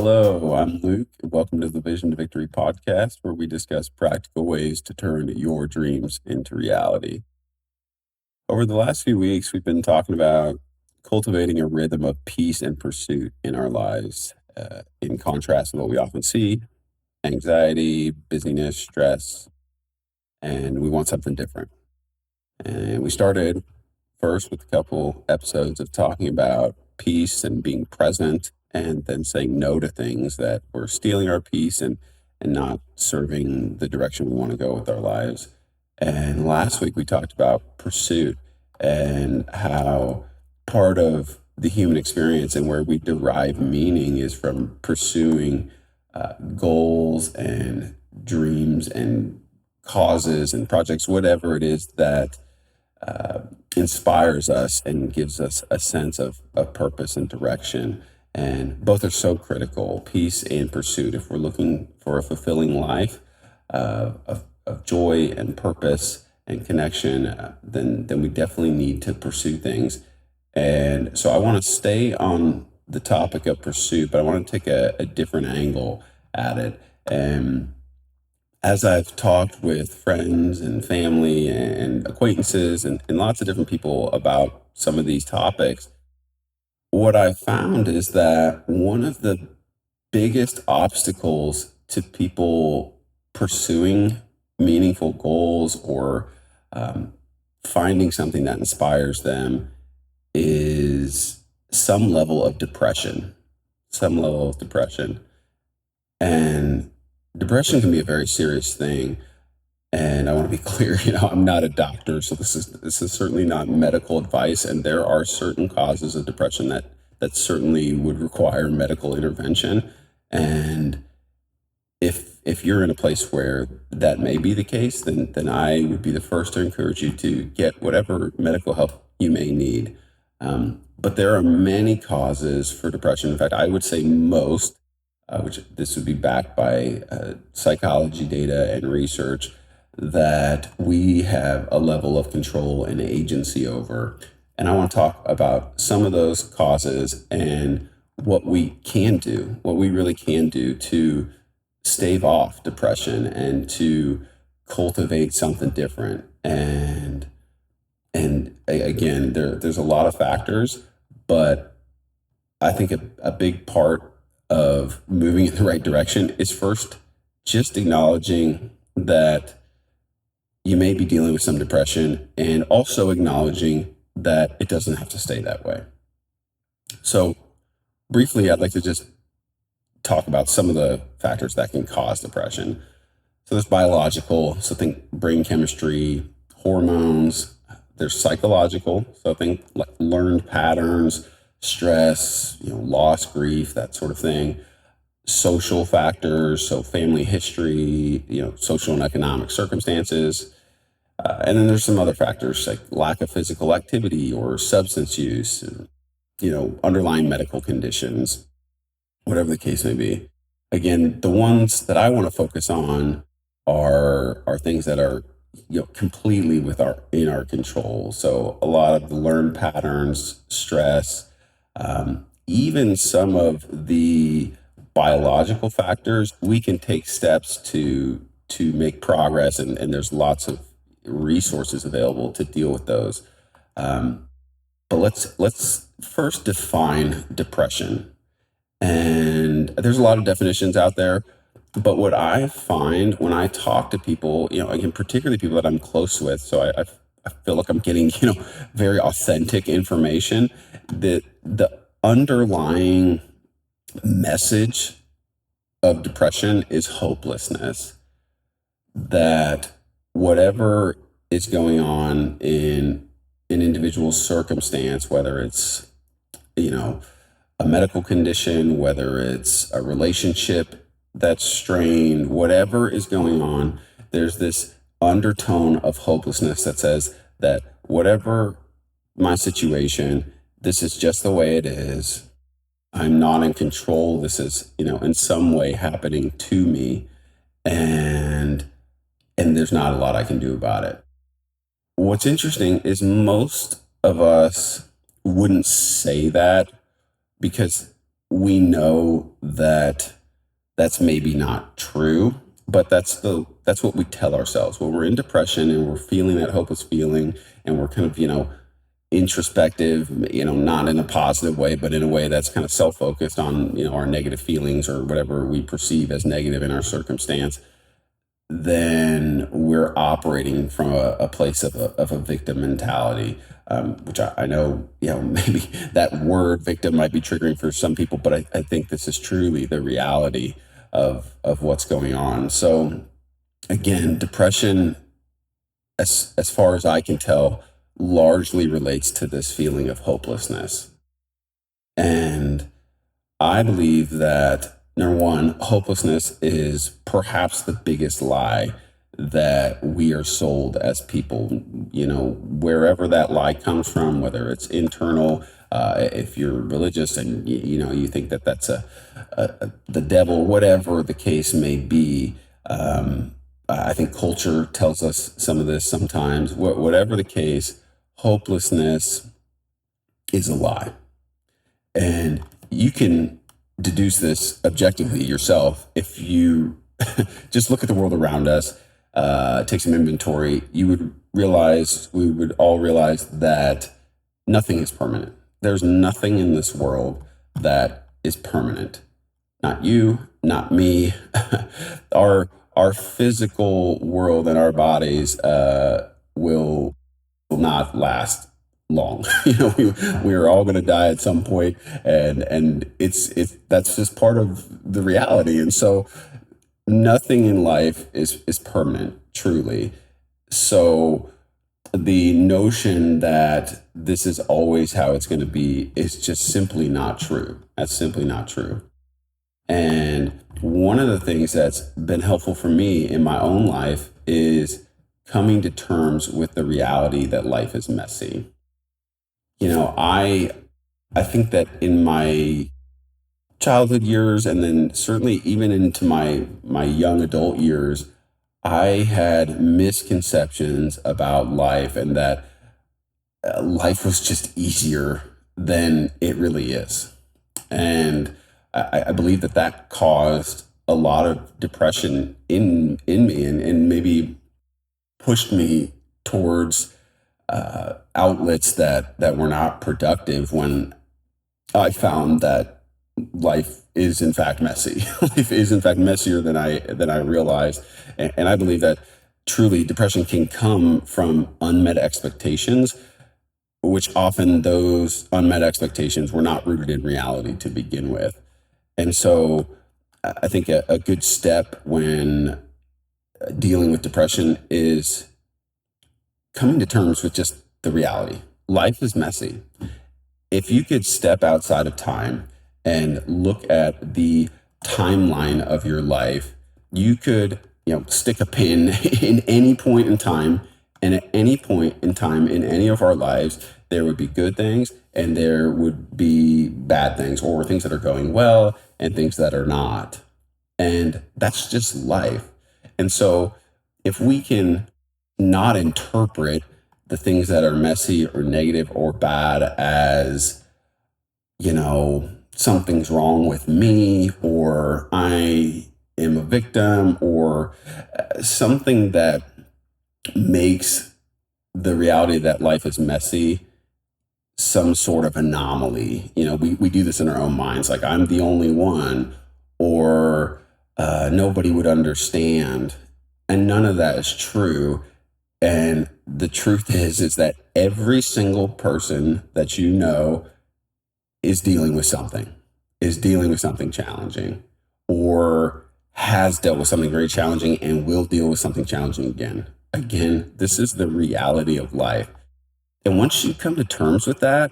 Hello, I'm Luke. Welcome to the Vision to Victory podcast, where we discuss practical ways to turn your dreams into reality. Over the last few weeks, we've been talking about cultivating a rhythm of peace and pursuit in our lives, in contrast with what we often see: anxiety, busyness, stress, and we want something different. And we started first with a couple episodes of talking about peace and being present, and then saying no to things that were stealing our peace and not serving the direction we want to go with our lives. And last week we talked about pursuit and how part of the human experience and where we derive meaning is from pursuing goals and dreams and causes and projects, whatever it is that inspires us and gives us a sense of purpose and direction. And both are so critical, peace and pursuit. If we're looking for a fulfilling life of joy and purpose and connection, then we definitely need to pursue things. And so I want to stay on the topic of pursuit, but I want to take a different angle at it. And as I've talked with friends and family and acquaintances and lots of different people about some of these topics, what I found is that one of the biggest obstacles to people pursuing meaningful goals or finding something that inspires them is some level of depression. Some level of depression. And depression can be a very serious thing. And I want to be clear, I'm not a doctor, so this is certainly not medical advice. And there are certain causes of depression that certainly would require medical intervention. And if you're in a place where that may be the case, then I would be the first to encourage you to get whatever medical help you may need. But there are many causes for depression. In fact, I would say most, which this would be backed by psychology data and research, that we have a level of control and agency over. And I want to talk about some of those causes and what we can do, what we really can do to stave off depression and to cultivate something different. And again, there's a lot of factors, but I think a big part of moving in the right direction is first just acknowledging that you may be dealing with some depression and also acknowledging that it doesn't have to stay that way. So briefly, I'd like to just talk about some of the factors that can cause depression. So there's biological, so think brain chemistry, hormones. There's psychological, so think like learned patterns, stress, loss, grief, that sort of thing. Social factors, so family history, social and economic circumstances. And then there's some other factors like lack of physical activity or substance use, underlying medical conditions, whatever the case may be. Again, the ones that I want to focus on are things that are completely in our control. So a lot of the learned patterns, stress, even some of the biological factors, we can take steps to make progress, and there's lots of resources available to deal with those. But let's first define depression. And there's a lot of definitions out there, but what I find when I talk to people, again, particularly people that I'm close with, so I feel like I'm getting, very authentic information, that the underlying message of depression is hopelessness. That whatever is going on in an individual's circumstance, whether it's, a medical condition, whether it's a relationship that's strained, whatever is going on, there's this undertone of hopelessness that says that whatever my situation, this is just the way it is. I'm not in control. This is, in some way happening to me, and there's not a lot I can do about it. What's interesting is most of us wouldn't say that because we know that that's maybe not true, but that's what we tell ourselves when we're in depression and we're feeling that hopeless feeling, and we're kind of, introspective, not in a positive way, but in a way that's kind of self-focused on, our negative feelings or whatever we perceive as negative in our circumstance. Then we're operating from a place of a victim mentality, which I know, maybe that word victim might be triggering for some people, but I think this is truly the reality of what's going on. So again, depression, as far as I can tell, largely relates to this feeling of hopelessness. And I believe that number one, hopelessness is perhaps the biggest lie that we are sold as people. Wherever that lie comes from, whether it's internal, if you're religious and you think that that's the devil, whatever the case may be. I think culture tells us some of this sometimes. Whatever the case, hopelessness is a lie. And you can deduce this objectively yourself if you just look at the world around us, take some inventory. We would all realize that nothing is permanent. There's nothing in this world that is permanent. Not you, not me. Our physical world and our bodies will not last long. We are all going to die at some point, and it's that's just part of the reality. And so nothing in life is permanent, truly. So the notion that this is always how it's going to be is just simply not true. That's simply not true. And one of the things that's been helpful for me in my own life is coming to terms with the reality that life is messy. I think that in my childhood years, and then certainly even into my young adult years, I had misconceptions about life, and that life was just easier than it really is. And I believe that caused a lot of depression in me, and maybe pushed me towards outlets that were not productive, when I found that life is in fact messy. Life is in fact messier than I realized, and I believe that truly depression can come from unmet expectations, which often those unmet expectations were not rooted in reality to begin with. And so I think a good step when dealing with depression is coming to terms with just the reality. Life is messy. If you could step outside of time and look at the timeline of your life, you could, stick a pin in any point in time, and at any point in time in any of our lives, there would be good things and there would be bad things, or things that are going well and things that are not. And that's just life. And so if we can not interpret the things that are messy or negative or bad as, something's wrong with me, or I am a victim, or something that makes the reality that life is messy some sort of anomaly. We do this in our own minds, like I'm the only one, or nobody would understand. And none of that is true. And the truth is that every single person that is dealing with something challenging, or has dealt with something very challenging and will deal with something challenging again. Again, this is the reality of life. And once you come to terms with that,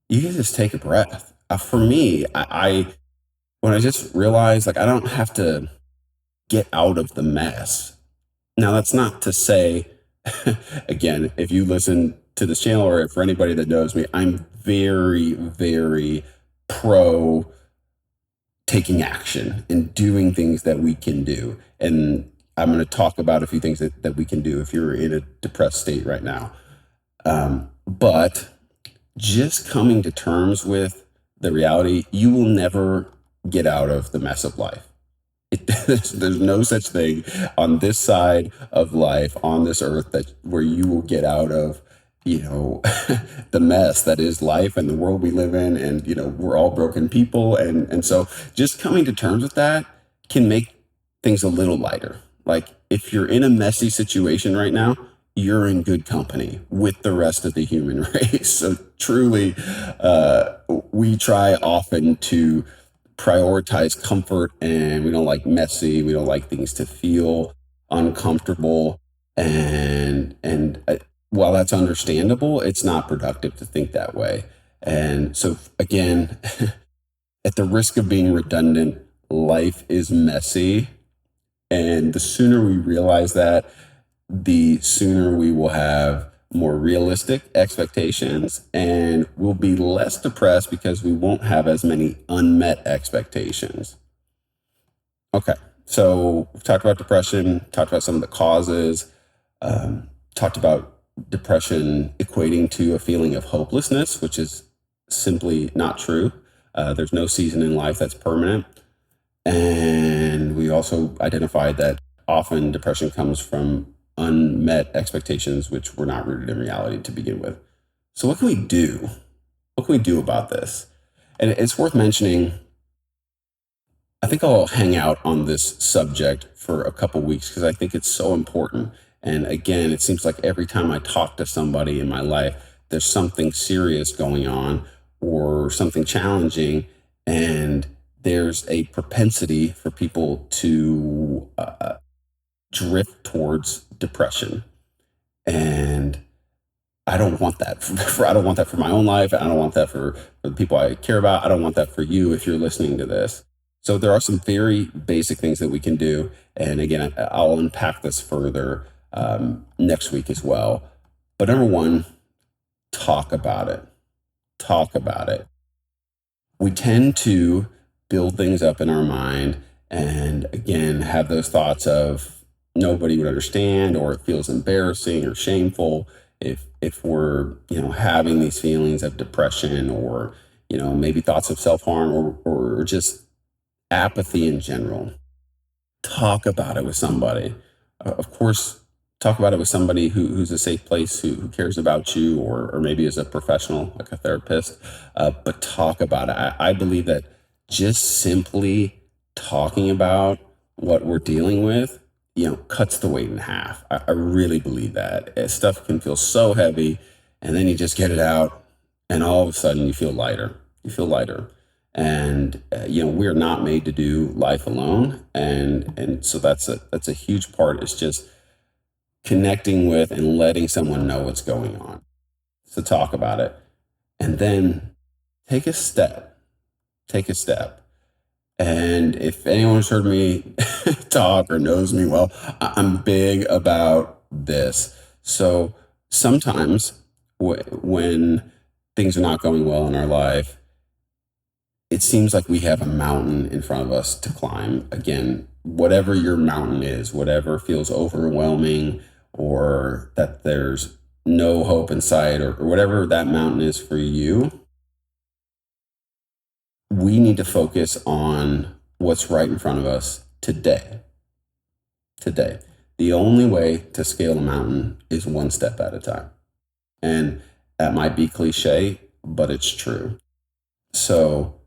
you can just take a breath. For me, when I just realized, like, I don't have to get out of the mess. Now, that's not to say, again, if you listen to this channel, or for anybody that knows me, I'm very, very pro taking action and doing things that we can do. And I'm going to talk about a few things that we can do if you're in a depressed state right now. But just coming to terms with the reality, you will never get out of the mess of life. There's no such thing on this side of life on this earth that where you will get out of, you know, the mess that is life and the world we live in. And, we're all broken people. And so just coming to terms with that can make things a little lighter. Like if you're in a messy situation right now, you're in good company with the rest of the human race. So truly, we try often to prioritize comfort, and we don't like messy. We don't like things to feel uncomfortable. And while that's understandable, it's not productive to think that way. And so again, at the risk of being redundant, life is messy. And the sooner we realize that, the sooner we will have more realistic expectations and we'll be less depressed because we won't have as many unmet expectations. Okay, so we've talked about depression, talked about some of the causes, talked about depression equating to a feeling of hopelessness, which is simply not true. There's no season in life that's permanent. And we also identified that often depression comes from unmet expectations, which were not rooted in reality to begin with. So, what can we do? What can we do about this? And it's worth mentioning, I think I'll hang out on this subject for a couple weeks because I think it's so important. And again, it seems like every time I talk to somebody in my life, there's something serious going on or something challenging. And there's a propensity for people to drift towards depression. And I don't want that. I don't want that for my own life. I don't want that for the people I care about. I don't want that for you if you're listening to this. So there are some very basic things that we can do. And again, I'll unpack this further next week as well. But number one, talk about it. Talk about it. We tend to build things up in our mind and again have those thoughts of nobody would understand, or it feels embarrassing or shameful if we're having these feelings of depression, or maybe thoughts of self-harm, or just apathy in general. Talk about it with somebody. Of course, talk about it with somebody who's a safe place, who cares about you, or maybe is a professional, like a therapist. But talk about it. I believe that just simply talking about what we're dealing with, cuts the weight in half. I really believe that. Stuff can feel so heavy, and then you just get it out, and all of a sudden you feel lighter. You feel lighter. And we're not made to do life alone, and so that's a huge part. It's just connecting with and letting someone know what's going on. So talk about it, and then take a step. Take a step. And if anyone's heard me talk or knows me well, I'm big about this. So sometimes when things are not going well in our life, it seems like we have a mountain in front of us to climb. Again, whatever your mountain is, whatever feels overwhelming, or that there's no hope in sight, or whatever that mountain is for you, we need to focus on what's right in front of us today. Today. The only way to scale a mountain is one step at a time. And that might be cliche, but it's true. So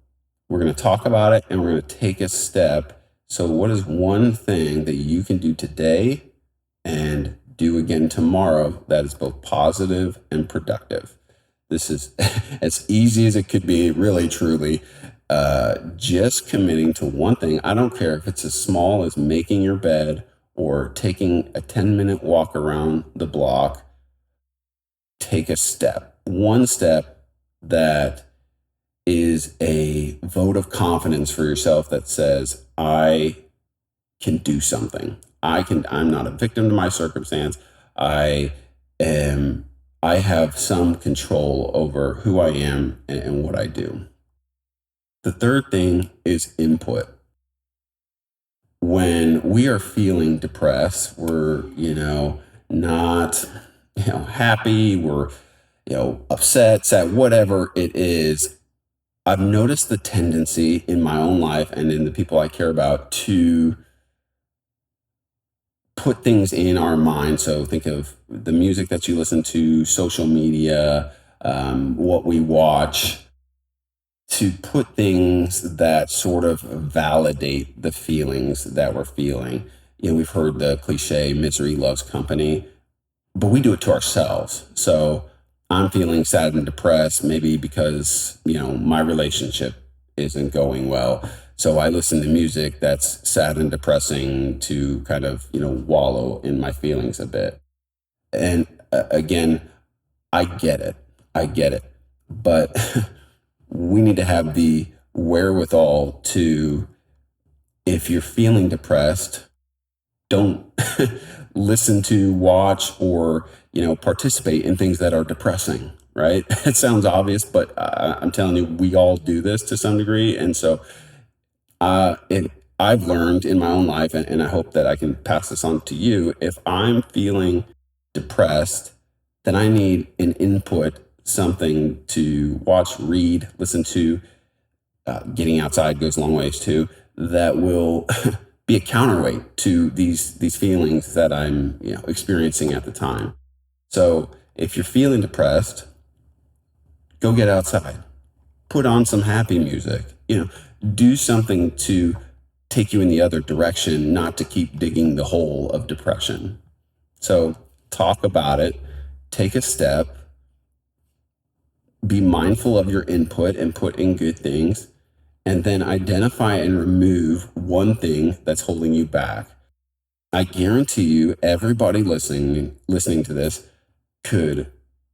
we're going to talk about it and we're going to take a step. So, what is one thing that you can do today and do again tomorrow that is both positive and productive? This is as easy as it could be, really, truly. Just committing to one thing. I don't care if it's as small as making your bed or taking a 10-minute walk around the block. Take a step, one step that is a vote of confidence for yourself that says, I can do something. I'm not a victim to my circumstance. I have some control over who I am and what I do. The third thing is input. When we are feeling depressed, we're, not, happy, we're, upset, sad, whatever it is. I've noticed the tendency in my own life and in the people I care about to put things in our mind. So think of the music that you listen to, social media, what we watch, to put things that sort of validate the feelings that we're feeling. We've heard the cliche misery loves company, but we do it to ourselves. So I'm feeling sad and depressed, maybe because, my relationship isn't going well. So I listen to music that's sad and depressing to kind of, wallow in my feelings a bit. And again, I get it. I get it. But we need to have the wherewithal to, if you're feeling depressed, don't listen to, watch, or participate in things that are depressing. Right? It sounds obvious, but I'm telling you, we all do this to some degree, and so I've learned in my own life, and I hope that I can pass this on to you. If I'm feeling depressed, then I need an input, something to watch, read, listen to. Getting outside goes a long ways too. That will be a counterweight to these feelings that I'm experiencing at the time. So if you're feeling depressed, go get outside, put on some happy music, do something to take you in the other direction, not to keep digging the hole of depression. So talk about it, take a step, be mindful of your input and put in good things, and then identify and remove one thing that's holding you back. I guarantee you, everybody listening to this could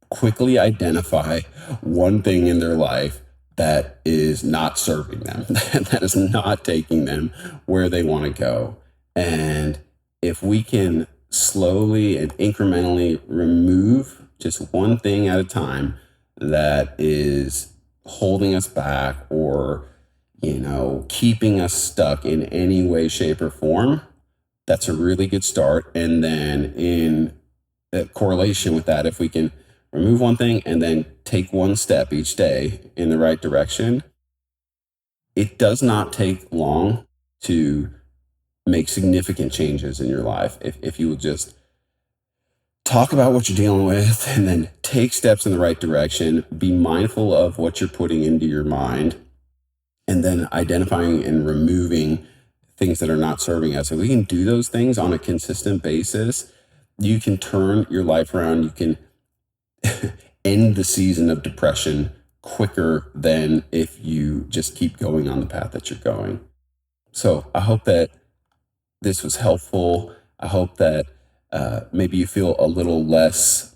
quickly identify one thing in their life that is not serving them, that is not taking them where they want to go. And if we can slowly and incrementally remove just one thing at a time that is holding us back or, keeping us stuck in any way, shape, or form, that's a really good start. And then in correlation with that, if we can remove one thing and then take one step each day in the right direction, it does not take long to make significant changes in your life. If you will just talk about what you're dealing with and then take steps in the right direction, be mindful of what you're putting into your mind, and then identifying and removing things that are not serving us. If we can do those things on a consistent basis, you can turn your life around. You can end the season of depression quicker than if you just keep going on the path that you're going. So I hope that this was helpful. I hope that maybe you feel a little less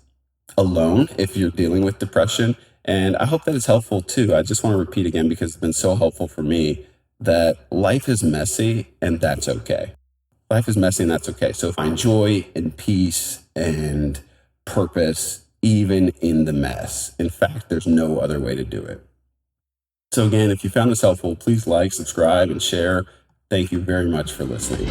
alone if you're dealing with depression. And I hope that it's helpful too. I just want to repeat again, because it's been so helpful for me, that life is messy and that's okay. Life is messy and that's okay. So find joy and peace and purpose even in the mess. In fact, there's no other way to do it. So again, if you found this helpful, please like, subscribe, and share. Thank you very much for listening.